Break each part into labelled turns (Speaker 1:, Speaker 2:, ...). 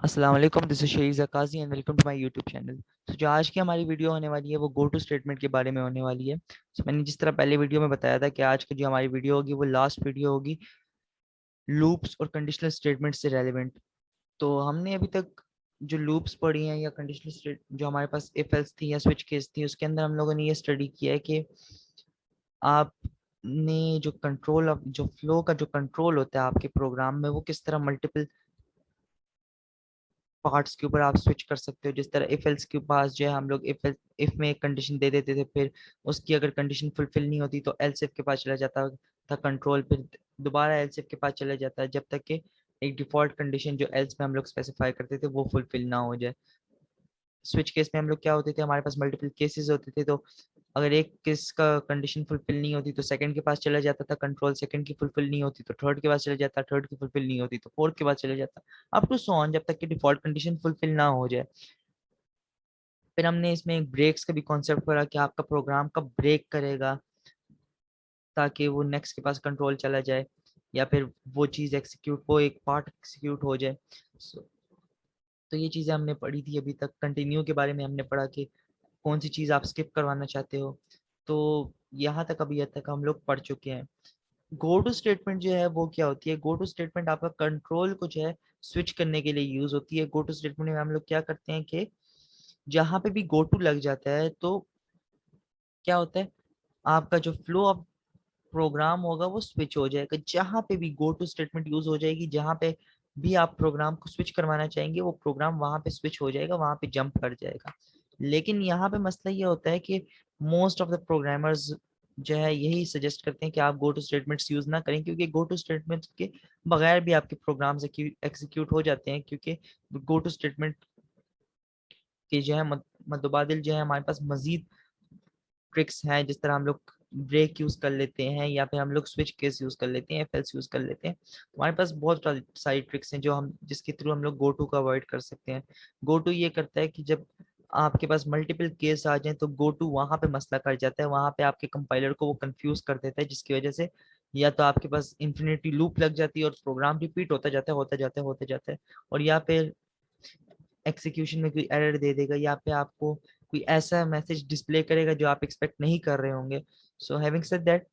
Speaker 1: अस्सलाम वालेकुम, this is Shahid Zakazi and welcome to my YouTube channel. तो जो आज की हमारी वीडियो होने वाली है वो गो टू स्टेटमेंट के बारे में होने वाली है। मैंने जिस तरह पहले वीडियो में बताया था कि आज की जो हमारी वीडियो होगी वो लास्ट वीडियो होगी लूप्स और कंडीशनल स्टेटमेंट से रेलेवेंट। तो हमने अभी तक जो लूप्स पढ़ी हैं या कंडीशनल स्टेट जो हमारे पास इफ एल्स थी या स्विच केस थी उसके अंदर हम लोगों ने ये स्टडी किया है कि आपने जो कंट्रोल जो फ्लो का जो कंट्रोल होता है आपके प्रोग्राम में वो किस तरह मल्टीपल पार्ट्स के ऊपर आप स्विच कर सकते हो। जिस तरह इफ एल्स के पास जो है हम लोग इफ में एक कंडीशन दे देते थे, फिर उसकी अगर कंडीशन फुलफिल नहीं होती तो एल्स इफ के पास चला जाता था कंट्रोल, फिर दोबारा एल्स इफ के पास चला जाता है जब तक कि एक डिफॉल्ट कंडीशन जो एल्स में हम लोग स्पेसिफाई करते थे वो फुलफिल ना हो जाए। स्विच केस में हम लोग क्या होते थे, हमारे पास मल्टीपल केसेस होते थे, तो अगर एक केस का कंडीशन फुलफिल नहीं होती तो सेकंड के पास चला जाता था कंट्रोल, सेकंड की फुलफिल नहीं होती तो थर्ड के पास चला जाता, थर्ड की फुलफिल नहीं होती तो फोर्थ के पास चला जाता, अप टू सो ऑन जब तक कि डिफॉल्ट कंडीशन फुलफिल ना हो जाए। फिर हमने इसमें एक ब्रेक्स का भी कॉन्सेप्ट पढ़ा कि आपका प्रोग्राम कब ब्रेक करेगा ताकि वो नेक्स्ट के पास कंट्रोल चला जाए या फिर वो चीज़ एग्जीक्यूट वो एक पार्ट एग्जीक्यूट हो जाए। तो ये चीज़ें हमने पढ़ी थी। अभी तक कंटिन्यू के बारे में हमने पढ़ा कि कौन सी चीज़ आप स्किप करवाना चाहते हो। तो यहाँ तक अभी तक हम लोग पढ़ चुके हैं। गो टू स्टेटमेंट जो है वो क्या होती है? गो टू स्टेटमेंट आपका कंट्रोल को जो है स्विच करने के लिए यूज होती है। गो टू स्टेटमेंट में हम लोग क्या करते हैं कि जहां पे भी गो टू लग जाता है तो क्या होता है, आपका जो फ्लो ऑफ प्रोग्राम होगा वो स्विच हो जाएगा। जहां पे भी गो टू स्टेटमेंट यूज हो जाएगी, जहां पे भी आप प्रोग्राम को स्विच करवाना चाहेंगे वो प्रोग्राम वहां पे स्विच हो जाएगा, वहां पे जंप कर जाएगा। लेकिन यहाँ पे मसला ये होता है कि मोस्ट ऑफ द प्रोग्रामर्स जो है यही सजेस्ट करते हैं कि आप गो टू स्टेटमेंट्स यूज ना करें, क्योंकि गो टू स्टेटमेंट्स के बगैर भी आपके प्रोग्राम्स एग्जीक्यूट हो जाते हैं। क्योंकि गो टू स्टेटमेंट के जो है मद्दोबादिल जो है हमारे पास मजीद ट्रिक्स हैं। जिस तरह हम लोग ब्रेक यूज कर लेते हैं या फिर हम लोग स्विच केस यूज कर लेते हैं, एफएल्स यूज कर लेते हैं। तो हमारे पास बहुत सारी ट्रिक्स हैं जो हम जिसके थ्रू हम लोग गो टू का अवॉइड कर सकते हैं। गो टू ये करता है कि जब आपके पास मल्टीपल केस आ जाए तो गो टू वहां पे मसला कर जाता है, वहां पे आपके कंपाइलर को वो कंफ्यूज कर देता है, जिसकी वजह से या तो आपके पास इंफिनिटी लूप लग जाती है और प्रोग्राम रिपीट होता जाता है होता जाता है होता जाता है, और या फिर एक्सिक्यूशन में कोई एरर दे देगा या पे आपको कोई ऐसा मैसेज डिस्प्ले करेगा जो आप एक्सपेक्ट नहीं कर रहे होंगे। सो हैविंग सेड दैट,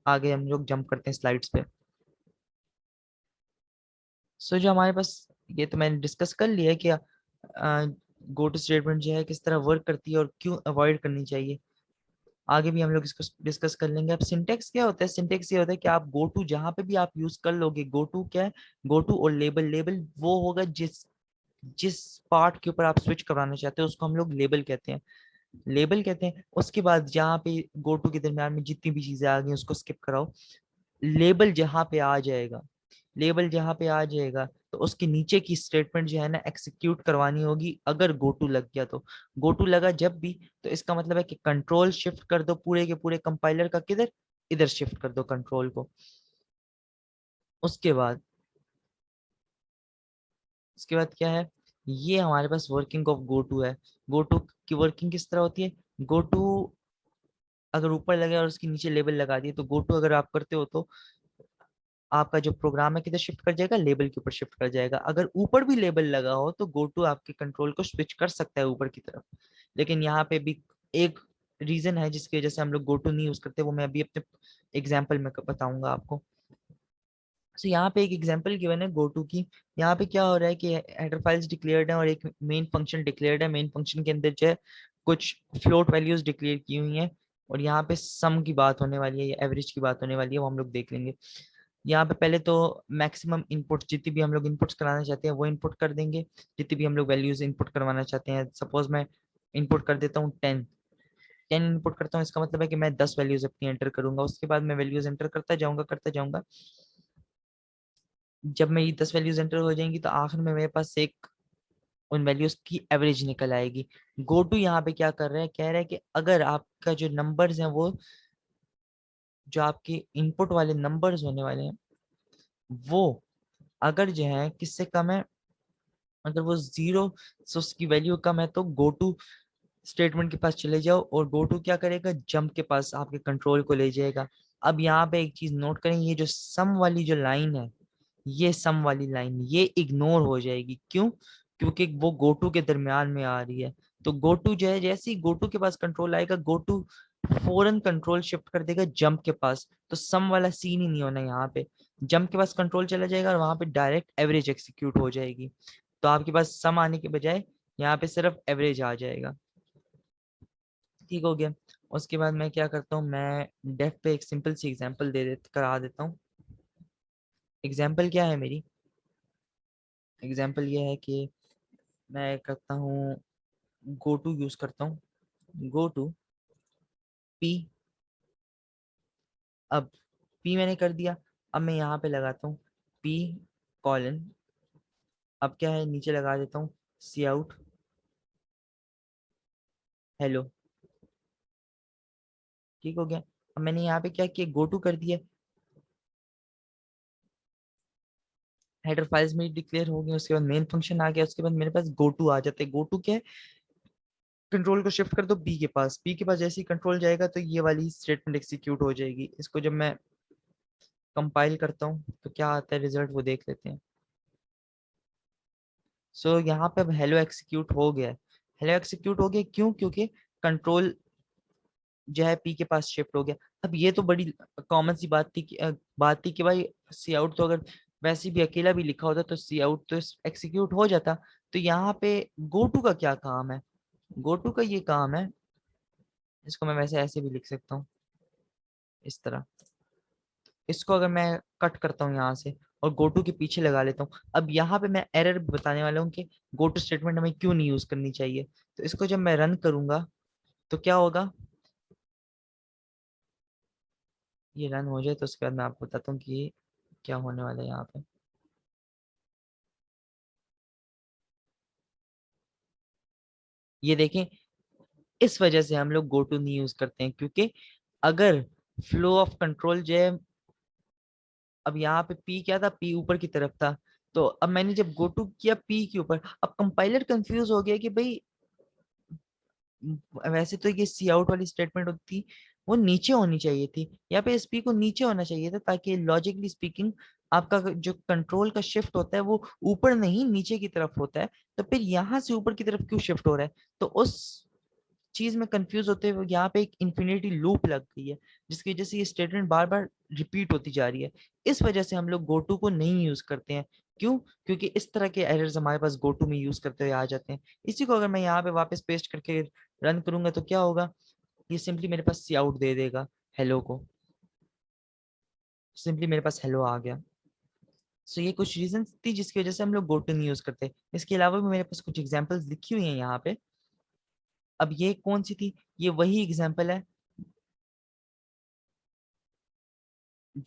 Speaker 1: आगे हम लोग जंप करते हैं स्लाइड्स पे। सो जो हमारे पास ये तो मैंने डिस्कस कर लिया है कि गो टू स्टेटमेंट जो है किस तरह वर्क करती है और क्यों अवॉइड करनी चाहिए। आगे भी हम लोग इसको डिस्कस कर लेंगे। अब सिंटेक्स क्या होता है? सिंटेक्स ये होता है कि आप गो टू जहां पे भी आप यूज कर लोगे, गो टू क्या है, गो टू और लेबल। लेबल वो होगा जिस जिस पार्ट के ऊपर आप स्विच कराना चाहते हो उसको हम लोग लेबल कहते हैं। लेबल कहते हैं। उसके बाद जहाँ पे गो टू के दरम्यान में जितनी भी चीजें आ गई उसको स्किप कराओ। लेबल जहाँ पे आ जाएगा, लेबल जहाँ पे आ जाएगा तो उसके नीचे की स्टेटमेंट जो है ना एक्सिक्यूट करवानी होगी। अगर गो टू लग गया तो गो टू लगा जब भी, तो इसका मतलब है कि कंट्रोल शिफ्ट कर दो पूरे के पूरे कंपाइलर का, किधर, इधर शिफ्ट कर दो कंट्रोल को। उसके बाद उसके बाद क्या है, ये हमारे पास वर्किंग ऑफ गो टू है। गो टू की वर्किंग किस तरह होती है? गो टू अगर ऊपर लगे और उसके नीचे लेबल लगा दिए तो गो टू अगर आप करते हो तो आपका जो प्रोग्राम है किधर शिफ्ट कर जाएगा, लेबल के ऊपर शिफ्ट कर जाएगा। अगर ऊपर भी लेबल लगा हो तो गो टू आपके कंट्रोल को स्विच कर सकता है ऊपर की तरफ। लेकिन यहाँ पे भी एक रीजन है जिसकी वजह से हम लोग गो टू नहीं यूज करते, वो मैं अभी अपने एग्जाम्पल में बताऊंगा आपको। सो यहाँ पे एक एग्जांपल गिवन है गो टू की। यहाँ पे क्या हो रहा है कि हेडर फाइल्स डिक्लेयर्ड है और एक मेन फंक्शन डिक्लेयर्ड है। मेन फंक्शन के अंदर जो है कुछ फ्लोट वैल्यूज डिक्लेयर की हुई हैं और यहाँ पे सम की बात होने वाली है या एवरेज की बात होने वाली है, वो हम लोग देख लेंगे। यहाँ पे पहले तो मैक्सिमम इनपुट जितनी भी हम लोग इनपुट्स कराना चाहते हैं वो इनपुट कर देंगे। जितनी भी हम लोग वैल्यूज इनपुट करवाना चाहते हैं, सपोज मैं इनपुट कर देता हूँ 10, 10 इनपुट करता हूँ, इसका मतलब है कि मैं 10 वैल्यूज अपनी एंटर करूंगा। उसके बाद मैं वैल्यूज एंटर करता जाऊंगा। जब मैं ये 10 वैल्यूज एंटर हो जाएंगी तो आखिर में मेरे पास एक उन वैल्यूज की एवरेज निकल आएगी। गो टू यहाँ पे क्या कर रहे हैं, कह रहे हैं कि अगर आपका जो नंबर्स हैं वो जो आपके इनपुट वाले नंबर्स होने वाले हैं वो अगर जो है किससे कम है, अगर वो जीरो से उसकी वैल्यू कम है तो गो टू स्टेटमेंट के पास चले जाओ और गो टू क्या करेगा, जंप के पास आपके कंट्रोल को ले जाएगा। अब यहाँ पे एक चीज नोट करें, ये जो सम वाली जो लाइन है, ये सम वाली लाइन ये इग्नोर हो जाएगी। क्यों? क्योंकि वो गोटू के दरमियान में आ रही है। तो गोटू जो है, जैसे ही गोटू के पास कंट्रोल आएगा, गोटू फौरन कंट्रोल शिफ्ट कर देगा जंप के पास। तो सम वाला सीन ही नहीं होना यहाँ पे, जंप के पास कंट्रोल चला जाएगा और वहां पे डायरेक्ट एवरेज एग्जीक्यूट हो जाएगी। तो आपके पास सम आने के बजाय यहाँ पे सिर्फ एवरेज आ जाएगा। ठीक हो गया। उसके बाद मैं क्या करता हूँ, मैं डेफ पे एक सिंपल सी एग्जांपल करा देता हूँ। एग्जांपल क्या है मेरी? एग्जांपल ये है कि मैं करता हूँ, गो टू यूज करता हूँ, गो टू पी। अब पी मैंने कर दिया। अब मैं यहाँ पे लगाता हूँ पी कॉलन। अब क्या है, नीचे लगा देता हूँ सी आउट हेलो। ठीक हो गया। अब मैंने यहाँ पे क्या किया, गो टू कर दिया, हेडर फाइल्स में डिक्लेयर हो गए। उसके बाद मेन फंक्शन आ गया। उसके बाद मेरे पास गो टू आ जाते हैं। गो टू क्या है, कंट्रोल को शिफ्ट कर दो बी के पास। बी के पास जैसे ही कंट्रोल जाएगा तो ये वाली स्टेटमेंट एग्जीक्यूट हो जाएगी। इसको जब मैं कंपाइल करता हूँ तो क्या आता है रिजल्ट, वो देख लेते हैं। सो यहाँ पे अब हेलो एक्सिक्यूट हो गया है। हेलो एक्सिक्यूट हो गया क्यों? क्योंकि कंट्रोल जो है पी के पास शिफ्ट हो गया। अब ये तो बड़ी कॉमन सी बात थी कि भाई सी आउट तो अगर वैसे भी अकेला भी लिखा होता तो सी आउट तो एक्सिक्यूट हो जाता। तो यहाँ पे गो टू का क्या काम है? गो टू का ये काम है, इसको मैं वैसे ऐसे भी लिख सकता हूँ इस तरह। इसको अगर मैं कट करता हूँ यहाँ से और गोटू के पीछे लगा लेता हूँ, अब यहाँ पे मैं एरर बताने वाला हूँ कि गोटू स्टेटमेंट हमें क्यों नहीं यूज करनी चाहिए। तो इसको जब मैं रन करूंगा तो क्या होगा, ये रन हो जाए तो उसके बाद मैं आपको बताता हूँ कि क्या होने वाला है यहाँ पे। ये देखें, इस वजह से हम लोग गोटू नहीं यूज करते हैं, क्योंकि अगर फ्लो ऑफ कंट्रोल जो है, अब यहाँ पे पी क्या था, पी ऊपर की तरफ था। तो अब मैंने जब गो टू किया पी के ऊपर, अब कंपाइलर कंफ्यूज हो गया कि भाई वैसे तो ये सी आउट वाली स्टेटमेंट होती, वो नीचे होनी चाहिए थी। यहाँ पे एसपी को नीचे होना चाहिए था, ताकि लॉजिकली स्पीकिंग आपका जो कंट्रोल का शिफ्ट होता है वो ऊपर नहीं नीचे की तरफ होता है। तो फिर यहाँ से ऊपर की तरफ क्यों शिफ्ट हो रहा है? तो उस चीज में कंफ्यूज होते हुए यहाँ पे एक इन्फिनिटी लूप लग गई है, जिसकी वजह से ये स्टेटमेंट बार बार रिपीट होती जा रही है। इस वजह से हम लोग गोटू को नहीं यूज करते हैं। क्यों? क्योंकि इस तरह के एरर्स हमारे पास गोटू में यूज करते हुए आ जाते हैं। इसी को अगर मैं यहाँ पे वापस पेस्ट करके रन करूंगा तो क्या होगा, ये सिंपली मेरे पास सी आउट दे देगा हेलो को। सिंपली मेरे पास हेलो आ गया। सो ये कुछ रीजन थी जिसकी वजह से हम लोग गोटू नहीं यूज करते। इसके अलावा भी मेरे पास कुछ एग्जांपल्स लिखी हुई हैं यहाँ पे। अब ये कौन सी थी? ये वही एग्जांपल है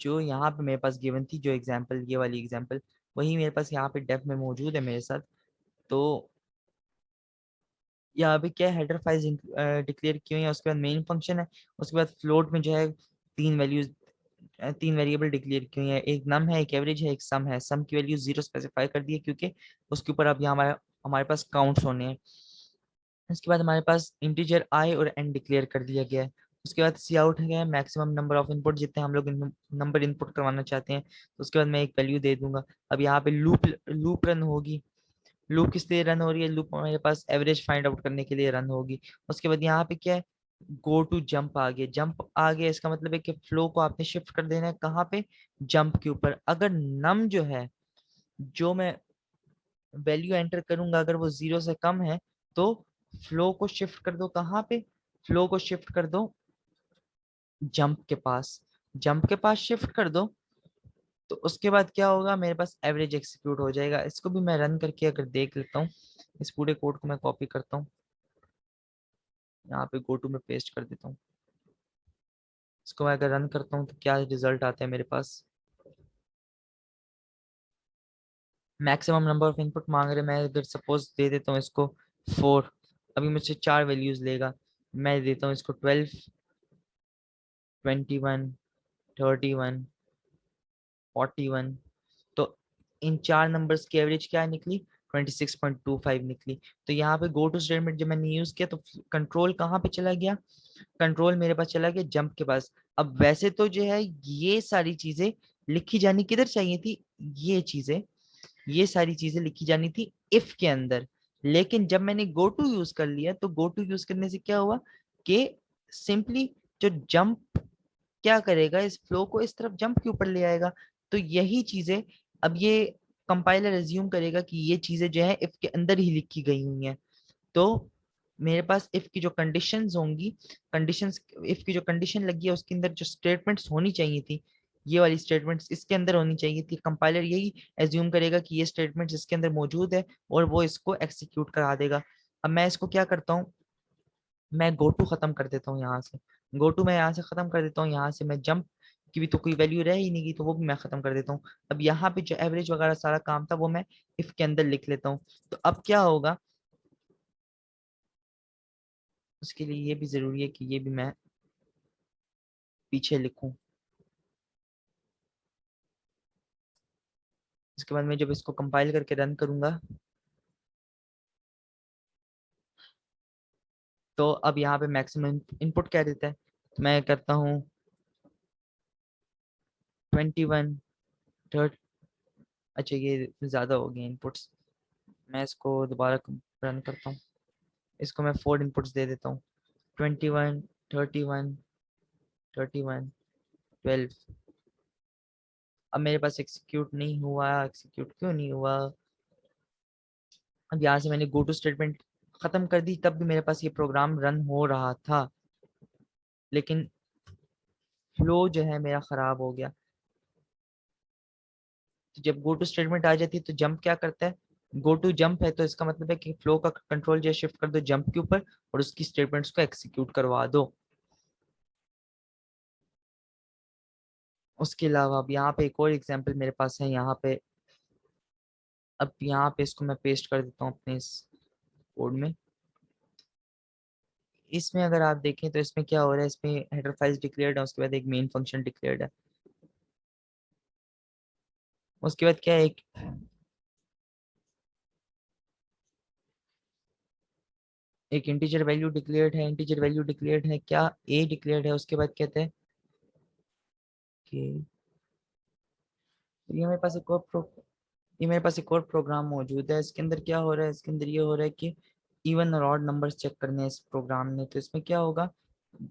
Speaker 1: जो यहाँ पे मेरे पास गिवन थी, जो एग्जांपल, ये वाली एग्जांपल वही मेरे पास यहाँ पे डेफ में मौजूद है मेरे साथ। तो यहाँ पे क्या हेडर फाइल्स डिक्लेयर की हुई है, उसके बाद मेन फंक्शन है, उसके बाद फ्लोट में जो है तीन वैल्यूज, तीन वेरिएबल डिक्लेयर की हुई है, एक नम है, एक एवरेज है, एक सम है। सम की वैल्यू 0 स्पेसिफाई कर दी है क्योंकि उसके ऊपर अब यहाँ हमारे हमारे पास काउंट्स होने हैं। उसके बाद हमारे पास इंटीजर आई और एन डिक्लेयर कर दिया गया है। उसके बाद सी आउट है मैक्सिमम नंबर ऑफ इनपुट, जितने हम लोग नंबर इनपुट करवाना चाहते हैं। तो उसके बाद मैं एक वैल्यू दे दूंगा। अब यहाँ पे लूप लूप रन होगी। लूप किस लिए रन हो रही है? लूप हमारे पास एवरेज फाइंड आउट करने के लिए रन होगी। उसके बाद यहाँ पे क्या है, गो टू जंप आ गया। जंप आ गया इसका मतलब है कि फ्लो को आपने शिफ्ट कर देना है कहाँ पे, जंप के ऊपर। अगर नम जो है, जो मैं वैल्यू एंटर करूंगा, अगर वो 0 से कम है तो फ्लो को शिफ्ट कर दो कहाँ पे, फ्लो को शिफ्ट कर दो जंप के पास। जंप के पास शिफ्ट कर दो तो उसके बाद क्या होगा, मेरे पास एवरेज एग्जीक्यूट हो जाएगा। इसको भी मैं रन करके अगर देख लेता हूँ, इस पूरे कोड को मैं कॉपी करता हूँ, यहाँ पे गो टू में पेस्ट कर देता हूँ। इसको मैं अगर रन करता हूँ तो क्या रिजल्ट आता है मेरे पास, मैक्सिमम नंबर ऑफ इनपुट मांग रहे। मैं अगर सपोज दे देता हूँ इसको 4, अभी मुझसे 4 वैल्यूज लेगा। मैं देता हूँ इसको 12, 21, 31, 41। तो इन चार नंबर्स की एवरेज क्या निकली, 26.25 निकली। तो यहाँ पे गो टू स्टेटमेंट जब मैंने यूज किया तो कंट्रोल कहाँ पे चला गया, कंट्रोल मेरे पास चला गया जंप के पास। अब वैसे तो जो है ये सारी चीजें लिखी जानी किधर चाहिए थी, ये चीजें ये सारी चीजें लिखी जानी थी इफ के अंदर। लेकिन जब मैंने गो टू यूज कर लिया तो गो टू यूज करने से क्या हुआ कि सिंपली जो जंप क्या करेगा, इस फ्लो को इस तरफ जंप के ऊपर ले आएगा। तो यही चीजें अब ये कंपाइलर एज्यूम करेगा कि ये चीजें जो है इफ के अंदर ही लिखी गई हुई हैं। तो मेरे पास इफ की जो कंडीशंस होंगी, कंडीशंस, इफ की जो कंडीशन लगी है उसके अंदर जो स्टेटमेंट्स होनी चाहिए थी, ये वाली स्टेटमेंट्स इसके अंदर होनी चाहिए थी। कंपाइलर यही एज्यूम करेगा कि ये स्टेटमेंट्स इसके अंदर मौजूद है और वो इसको एक्सिक्यूट करा देगा। अब मैं इसको क्या करता हूँ, मैं गो टू खत्म कर देता हूँ यहाँ से। गो टू मैं यहाँ से खत्म कर देता हूँ, यहाँ से मैं जंप की भी तो कोई वैल्यू रह ही नहीं गई, तो वो भी मैं खत्म कर देता हूँ। अब यहाँ पे जो एवरेज वगैरह सारा काम था वो मैं इफ के अंदर लिख लेता हूँ। तो अब क्या होगा, उसके लिए ये भी जरूरी है कि ये भी मैं पीछे लिखूं। इसके बाद मैं जब इसको कंपाइल करके रन करूंगा तो अब यहाँ पे मैक्सिमम इनपुट क्या देता है, तो मैं करता हूँ 21 थर्ड। अच्छा ये ज्यादा हो गया इनपुट्स, मैं इसको दोबारा रन करता हूँ। इसको मैं 4 इनपुट्स दे देता हूँ, 21 31 31 12। अब मेरे पास एक्सिक्यूट नहीं हुआ, एक्सिक्यूट क्यों नहीं हुआ। अब यहाँ से मैंने गो टू स्टेटमेंट खत्म कर दी, तब भी मेरे पास ये प्रोग्राम रन हो रहा था, लेकिन फ्लो जो है मेरा खराब हो गया। तो जब गो टू स्टेटमेंट आ जाती है तो जंप क्या करता है, गो टू जंप है तो इसका मतलब है कि फ्लो का कंट्रोल जो है शिफ्ट कर दो जंप के ऊपर और उसकी स्टेटमेंट्स को एक्सिक्यूट करवा दो। उसके अलावा अब यहाँ पे एक और एग्जांपल मेरे पास है यहाँ पे। अब यहाँ पे इसको मैं पेस्ट कर देता हूँ अपने इस कोड में। इसमें अगर आप देखें तो इसमें क्या हो रहा है, इसमें हेडर फाइल्स डिक्लेयर्ड है, उसके बाद एक मेन फंक्शन डिक्लेयर्ड है। उसके बाद क्या है, एक इंटीजर वैल्यू डिक्लेयर्ड है। इंटीजर वैल्यू डिक्लेयर्ड है क्या, ए डिक्लेयर्ड है। उसके बाद कहते हैं कि ये मेरे पास एक और ये मेरे पास एक और प्रोग्राम मौजूद है। इसके अंदर क्या हो रहा है, इसके अंदर ये हो रहा है कि इवन और ऑड नंबर्स चेक करने हैं इस प्रोग्राम ने। तो इसमें क्या होगा,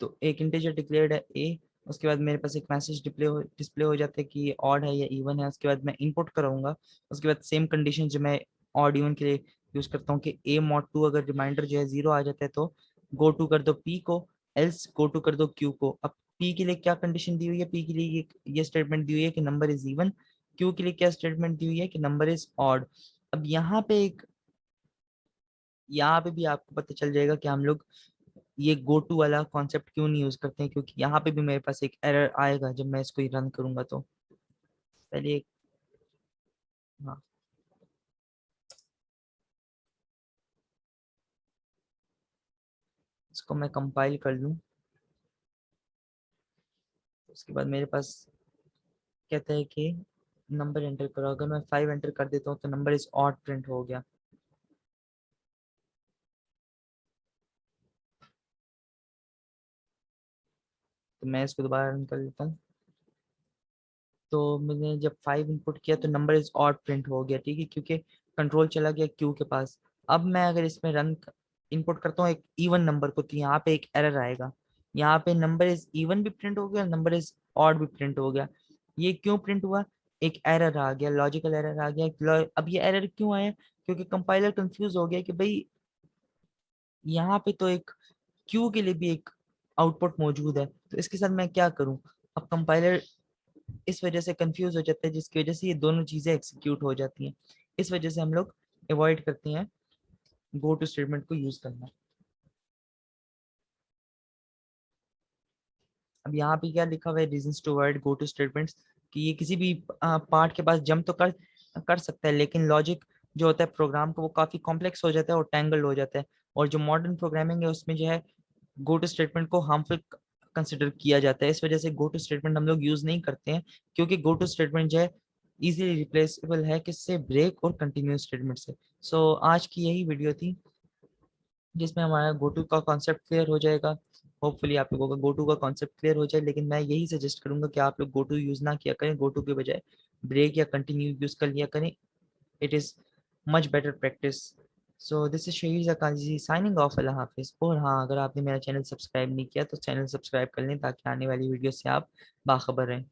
Speaker 1: तो एक इंटीजर डिक्लेयर्ड है ए, उसके बाद मेरे पास एक मैसेज डिस्प्ले हो जाता है कि ये ऑड है या इवन है। उसके बाद मैं इनपुट कराऊंगा, उसके बाद सेम कंडीशन जो मैं ऑड इवन के लिए यूज करता हूँ कि ए मॉड टू अगर रिमाइंडर जो है 0 आ जाता है तो गो टू कर दो पी को, एल्स गो टू कर दो क्यू को। अब पी के लिए क्या कंडीशन दी हुई है, पी के लिए ये स्टेटमेंट दी हुई है कि नंबर इज इवन। क्यू के लिए क्या स्टेटमेंट दी हुई है कि नंबर इज ऑड। अब यहाँ पे भी आपको पता चल जाएगा कि हम लोग ये गो टू वाला कॉन्सेप्ट क्यों नहीं यूज करते हैं, क्योंकि यहाँ पे भी मेरे पास एक एरर आएगा जब मैं इसको रन करूंगा। तो पहले एक, हाँ, इसको मैं कंपाइल कर लूँ। उसके बाद मेरे पास कहता है कि नंबर एंटर करो। अगर मैं 5 एंटर कर देता हूँ तो नंबर इज ऑड प्रिंट हो गया। तो मैं इसको दोबारा रन कर देता हूँ। तो मैंने जब 5 इनपुट किया तो नंबर इज ऑड प्रिंट हो गया, ठीक है, क्योंकि कंट्रोल चला गया क्यू के पास। अब मैं अगर इसमें रन इनपुट करता हूँ एक इवन नंबर को तो यहाँ पे एक एरर आएगा। यहाँ पे नंबर इज इवन भी प्रिंट हो गया, नंबर इज ऑड भी प्रिंट हो गया। ये क्यों प्रिंट हुआ, एक एरर आ गया, लॉजिकल एरर आ गया। अब ये एरर क्यों आया, क्योंकि कंपाइलर कंफ्यूज हो गया कि भाई यहाँ पे तो एक क्यू के लिए भी एक आउटपुट मौजूद है, तो इसके साथ मैं क्या करूं। अब कंपाइलर इस वजह से कंफ्यूज हो जाता है, जिसकी वजह से ये दोनों चीजें एग्जीक्यूट हो जाती हैं। इस वजह से हम लोग अवॉइड करते हैं गो टू स्टेटमेंट को यूज करना। अब यहाँ पे क्या लिखा हुआ है, reasons to avoid go to statements, कि ये किसी भी पार्ट के पास जंप तो कर कर सकता है, लेकिन लॉजिक जो होता है प्रोग्राम का वो काफी कॉम्प्लेक्स हो जाता है और टैंगल्ड हो जाता है। और जो मॉडर्न प्रोग्रामिंग है उसमें जो है गो टू स्टेटमेंट को हार्मफुल कंसिडर किया जाता है। इस वजह से गो टू स्टेटमेंट हम लोग यूज नहीं करते हैं, क्योंकि गो टू स्टेटमेंट जो है इजीली रिप्लेसेबल है किससे, ब्रेक और कंटिन्यू स्टेटमेंट से। सो आज की यही वीडियो थी जिसमें हमारा गोटू का कॉन्सेप्ट क्लियर हो जाएगा। होपफुली आप लोगों का गोटू का कॉन्सेप्ट क्लियर हो जाए, लेकिन मैं यही सजेस्ट करूंगा कि आप लोग गोटू यूज ना किया करें, गोटू के बजाय ब्रेक या कंटिन्यू यूज कर लिया करें। it is much better practice. So this is Shahid Zakazi signing off. अल्लाह हाफिज़। और हाँ, अगर आपने मेरा चैनल सब्सक्राइब नहीं किया तो चैनल सब्सक्राइब कर लें ताकि आने वाली वीडियो से आप बाखबर रहें।